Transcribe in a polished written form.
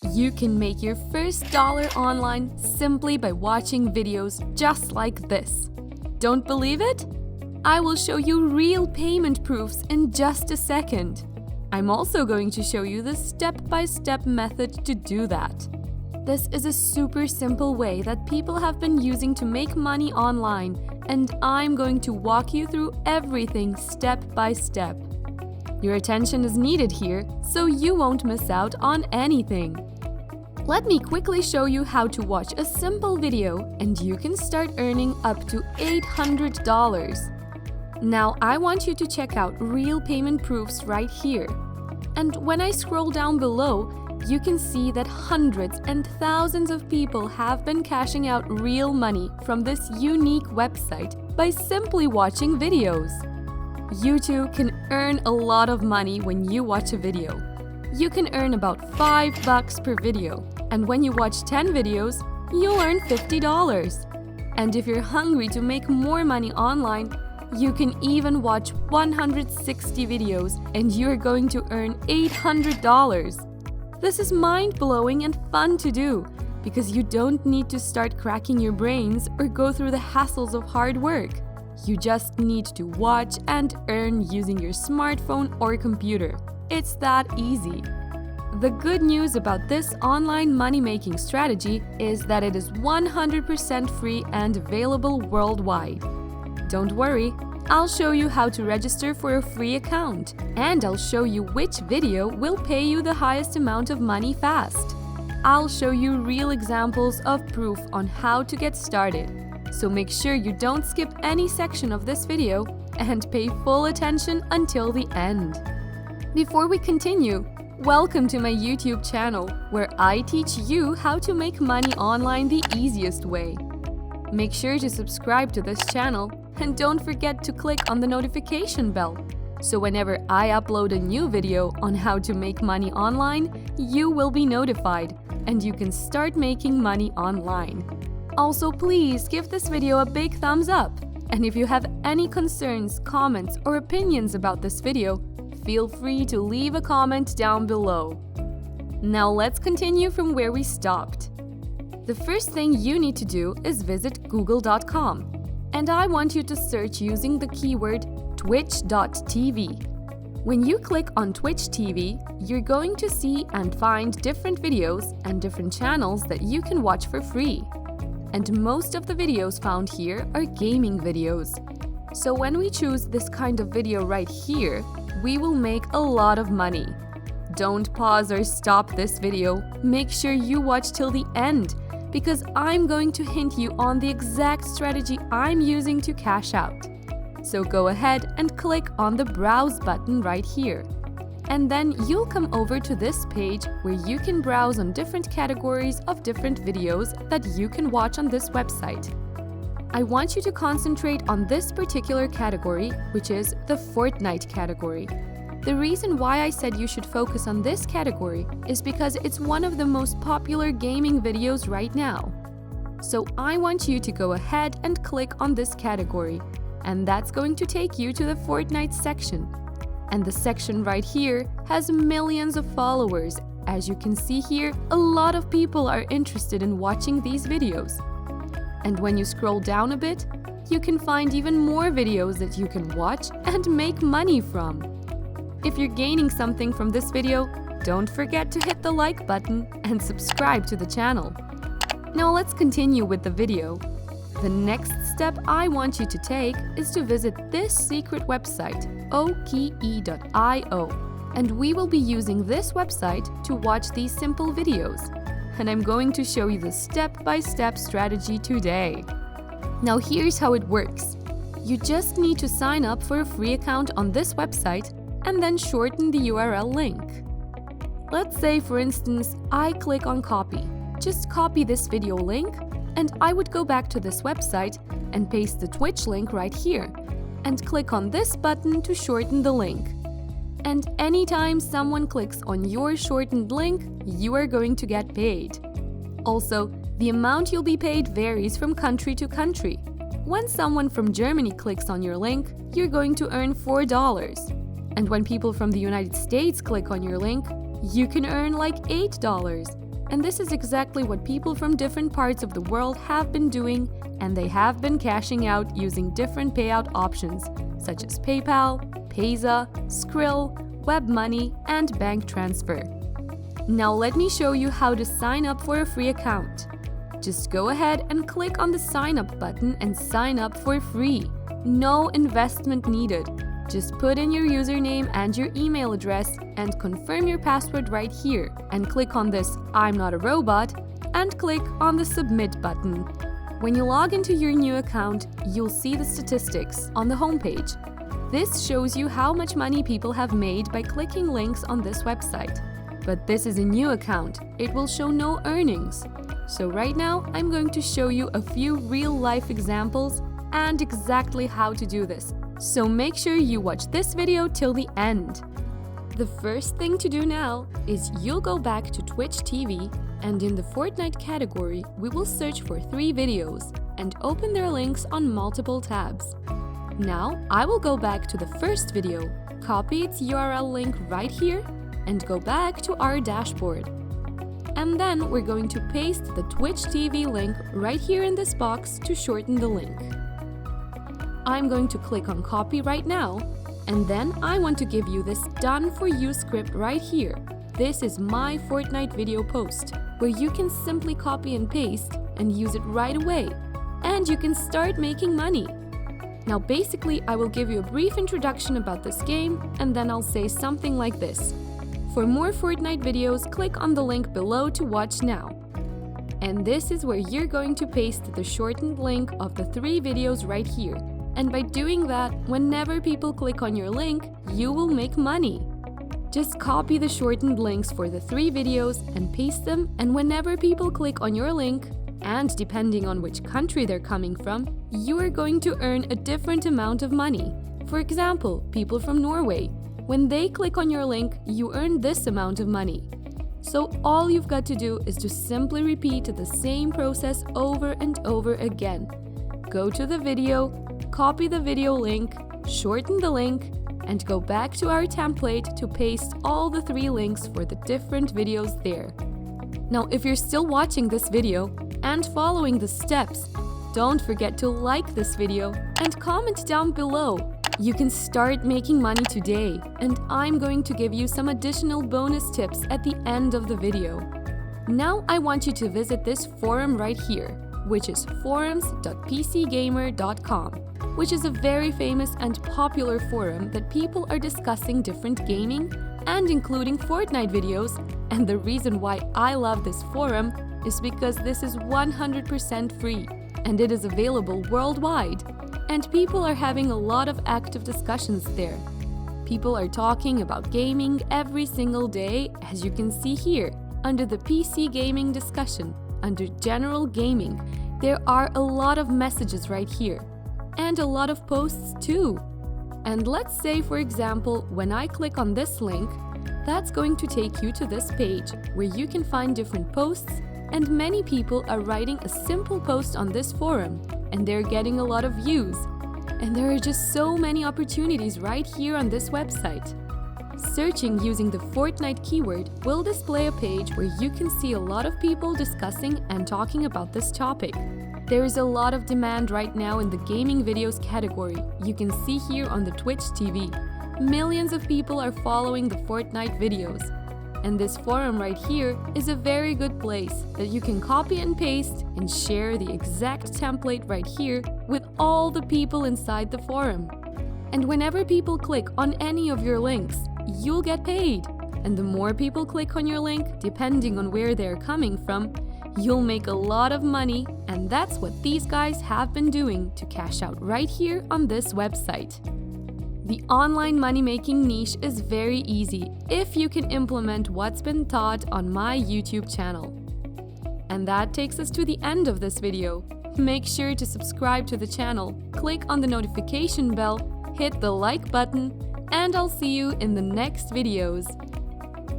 You can make your first dollar online simply by watching videos just like this. Don't believe it? I will show you real payment proofs in just a second. I'm also going to show you the step-by-step method to do that. This is a super simple way that people have been using to make money online, and I'm going to walk you through everything step by step. Your attention is needed here, so you won't miss out on anything. Let me quickly show you how to watch a simple video and you can start earning up to $800. Now I want you to check out real payment proofs right here. And when I scroll down below, you can see that hundreds and thousands of people have been cashing out real money from this unique website by simply watching videos. You too can earn a lot of money when you watch a video. You can earn about $5 per video, and when you watch 10 videos, you'll earn $50. And if you're hungry to make more money online, you can even watch 160 videos and you're going to earn $800. This is mind-blowing and fun to do because you don't need to start cracking your brains or go through the hassles of hard work. You just need to watch and earn using your smartphone or computer. It's that easy. The good news about this online money-making strategy is that it is 100% free and available worldwide. Don't worry, I'll show you how to register for a free account, and I'll show you which video will pay you the highest amount of money fast. I'll show you real examples of proof on how to get started, so make sure you don't skip any section of this video and pay full attention until the end. Before we continue, welcome to my YouTube channel, where I teach you how to make money online the easiest way. Make sure to subscribe to this channel and don't forget to click on the notification bell, so whenever I upload a new video on how to make money online, you will be notified and you can start making money online. Also, please give this video a big thumbs up, and if you have any concerns, comments, or opinions about this video, feel free to leave a comment down below. Now let's continue from where we stopped. The first thing you need to do is visit google.com, and I want you to search using the keyword twitch.tv. When you click on Twitch TV, you're going to see and find different videos and different channels that you can watch for free. And most of the videos found here are gaming videos. So when we choose this kind of video right here, we will make a lot of money. Don't pause or stop this video. Make sure you watch till the end, because I'm going to hint you on the exact strategy I'm using to cash out. So go ahead and click on the Browse button right here. And then you'll come over to this page where you can browse on different categories of different videos that you can watch on this website. I want you to concentrate on this particular category, which is the Fortnite category. The reason why I said you should focus on this category is because it's one of the most popular gaming videos right now. So I want you to go ahead and click on this category, and that's going to take you to the Fortnite section. And the section right here has millions of followers. As you can see here, a lot of people are interested in watching these videos. And when you scroll down a bit, you can find even more videos that you can watch and make money from. If you're gaining something from this video, don't forget to hit the like button and subscribe to the channel. Now let's continue with the video. The next step I want you to take is to visit this secret website, okee.io, and we will be using this website to watch these simple videos. And I'm going to show you the step-by-step strategy today. Now here's how it works. You just need to sign up for a free account on this website and then shorten the URL link. Let's say, for instance, I click on copy. Just copy this video link, and I would go back to this website and paste the Twitch link right here, and click on this button to shorten the link. And anytime someone clicks on your shortened link, you are going to get paid. Also, the amount you'll be paid varies from country to country. When someone from Germany clicks on your link, you're going to earn $4. And when people from the United States click on your link, you can earn like $8. And this is exactly what people from different parts of the world have been doing, and they have been cashing out using different payout options, such as PayPal, Payza, Skrill, WebMoney, and bank transfer. Now let me show you how to sign up for a free account. Just go ahead and click on the sign up button and sign up for free. No investment needed. Just put in your username and your email address and confirm your password right here, and click on this "I'm not a robot" and click on the submit button. When you log into your new account, you'll see the statistics on the homepage. This shows you how much money people have made by clicking links on this website. But this is a new account. It will show no earnings. So right now, I'm going to show you a few real-life examples and exactly how to do this. So make sure you watch this video till the end. The first thing to do now is you'll go back to Twitch TV, and in the Fortnite category, we will search for 3 videos and open their links on multiple tabs. Now, I will go back to the first video, copy its URL link right here, and go back to our dashboard. And then we're going to paste the Twitch TV link right here in this box to shorten the link. I'm going to click on copy right now, and then I want to give you this done for you script right here. This is my Fortnite video post, where you can simply copy and paste and use it right away, and you can start making money. Now basically, I will give you a brief introduction about this game, and then I'll say something like this. For more Fortnite videos, click on the link below to watch now. And this is where you're going to paste the shortened link of the 3 videos right here. And by doing that, whenever people click on your link, you will make money. Just copy the shortened links for the 3 videos and paste them, and whenever people click on your link, and depending on which country they're coming from, you are going to earn a different amount of money. For example, people from Norway. When they click on your link, you earn this amount of money. So all you've got to do is to simply repeat the same process over and over again. Go to the video, copy the video link, shorten the link, and go back to our template to paste all the 3 links for the different videos there. Now, if you're still watching this video and following the steps, don't forget to like this video and comment down below. You can start making money today, and I'm going to give you some additional bonus tips at the end of the video. Now I want you to visit this forum right here, which is forums.pcgamer.com, which is a very famous and popular forum that people are discussing different gaming and including Fortnite videos. And the reason why I love this forum is because this is 100% free and it is available worldwide. And people are having a lot of active discussions there. People are talking about gaming every single day, as you can see here, under the PC gaming discussion, under general gaming. There are a lot of messages right here, and a lot of posts too. And let's say, for example, when I click on this link, that's going to take you to this page, where you can find different posts, and many people are writing a simple post on this forum, and they're getting a lot of views. And there are just so many opportunities right here on this website. Searching using the Fortnite keyword will display a page where you can see a lot of people discussing and talking about this topic. There is a lot of demand right now in the gaming videos category. You can see here on the Twitch TV. Millions of people are following the Fortnite videos. And this forum right here is a very good place that you can copy and paste and share the exact template right here with all the people inside the forum. And whenever people click on any of your links, you'll get paid. And the more people click on your link, depending on where they're coming from, you'll make a lot of money, and that's what these guys have been doing to cash out right here on this website. The online money-making niche is very easy if you can implement what's been taught on my YouTube channel. And that takes us to the end of this video. Make sure to subscribe to the channel, click on the notification bell, hit the like button, and I'll see you in the next videos.